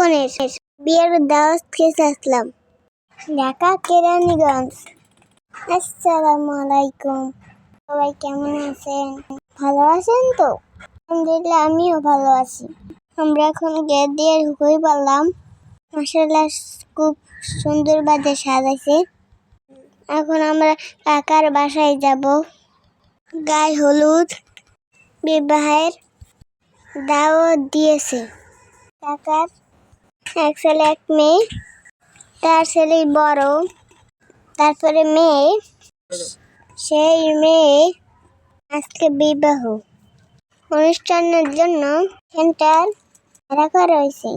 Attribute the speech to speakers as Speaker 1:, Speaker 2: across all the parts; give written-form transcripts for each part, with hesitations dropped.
Speaker 1: বোনের বিয়ের দাওয়াত খেতে আসলাম ঢাকা কেরানীগঞ্জ। আসসালামু আলাইকুম, সবাই কেমন আছেন? ভালো আছেন তো? আলহামদুলিল্লাহ, আমিও ভালো আছি। আমরা এখন গেট দিয়ে ঢুকেই পারলাম। মাশাআল্লাহ, খুব সুন্দর বাজে সাজাইছে। এখন আমরা কাকার বাসায় যাব। গায়ে হলুদ বিবাহের দাওয়াত দিয়েছে। কাকার এক ছেলে এক মেয়ে, তার ছেলে বড়, তারপরে মেয়ে, সেই মেয়ে আজকে বিবাহ অনুষ্ঠানের জন্য সেন্টার রাখা রয়েছে।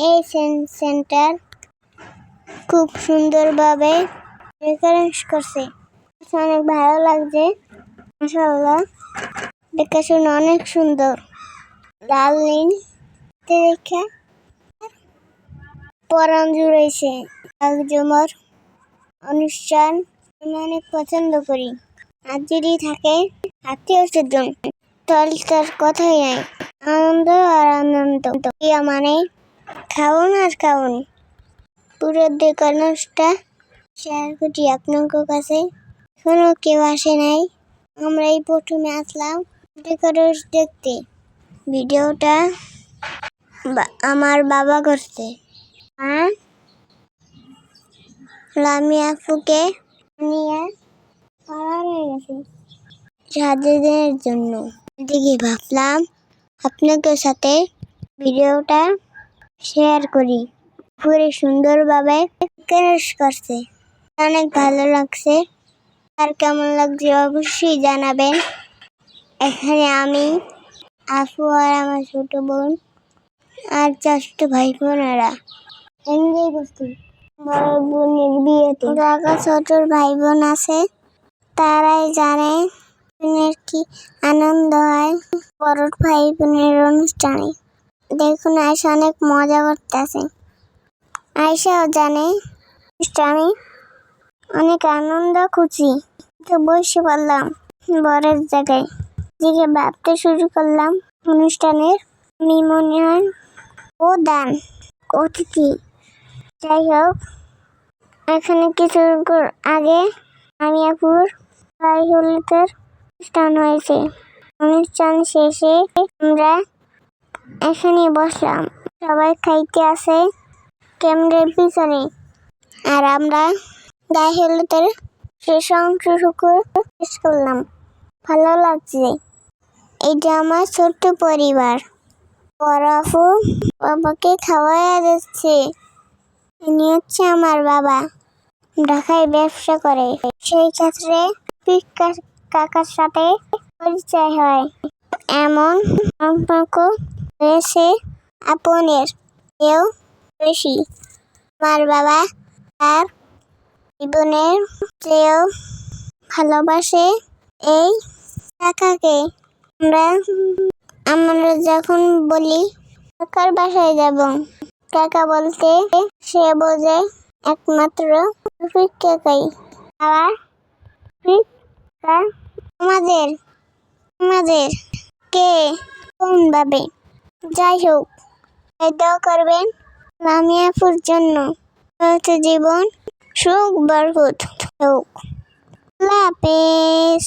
Speaker 1: এই সেন্টার খুব সুন্দরভাবে ডেকোরেশন করছে। অনেক ভালো লাগছে, মাশাআল্লাহ, ডেকোরেশন অনেক সুন্দর। লাল নীল দেখে পরাণ জুড়েছে। জমর অনুষ্ঠান আমি অনেক পছন্দ করি। আর যদি থাকে আত্মীয় স্বজন, তাহলে তার কথাই নাই। আনন্দ আর আনন্দ, মানে খাওন আর খাওন। পুরো ডেকোরেশনটা শেয়ার করি আপনার কাছে। এখনো কেউ আসে নাই, আমরাই প্রথমে আসলাম ডেকোরেশন দেখতে। ভিডিওটা আমার বাবা করছে। আমি আপুকে নিয়ে পাড়া হয়ে গেছে সাজেদের জন্য। দেখি ভাবলাম আপনাদের সাথে ভিডিওটা শেয়ার করি। পুরো সুন্দরভাবে ডেকোরেশন করছে, অনেক ভালো লাগছে। আর কেমন লাগছে অবশ্যই জানাবেন। এখানে আমি, আপু আর আমার ছোট বোন আর চারটে ভাই বোনেরা এনজয় করছি। বড় বোনের বিয়েতে যারা ছোট ভাই বোন আছে তারাই জানে কি আনন্দ হয় বড় ভাই বোনের অনুষ্ঠানে। দেখুন, আয়সা অনেক মজা করতেছে। আয়সাও জানে অনুষ্ঠানে অনেক আনন্দ খুশি। বসে পড়লাম বরের জায়গায়, দিকে ভাবতে শুরু করলাম অনুষ্ঠানের আমি মনে হয় ও দান অতিথি। যাই হোক, এখানে কিছু আগে আমি আপুর গায়ে হলুদের অনুষ্ঠান হয়েছে। অনুষ্ঠান শেষে আমরা এখানে বসলাম, সবাই খাইতে আছে ক্যামেরার পিছনে। আর আমরা গায়ে হলুদের শেষ অংশটুকু শেষ করলাম। ভালো লাগছে। এটা আমার ছোট্ট পরিবার। বড় আপু বাবাকে খাওয়াইয়া দিচ্ছে। ইনি হচ্ছে আমার বাবা, ঢাকায় ব্যবসা করে। সেই ক্ষেত্রে কাকার সাথে পরিচয় হয়। এমন সম্পর্ক হয়েছে আপনের চেয়েও বেশি। আমার বাবা তার জীবনের চেয়েও ভালোবাসে এই কাকাকে। আমরা যখন বলি কাকার বাসায় যাব, কাকা বলতে সে বোঝে একমাত্র রফিক কাকাই। আবার আমাদের কে কোন ভাবে। যাই হোক, দোয়া করবেন লামিয়াপুর জন্য, জীবন সুখ বরকত হোক। আল্লাহ হাফেজ।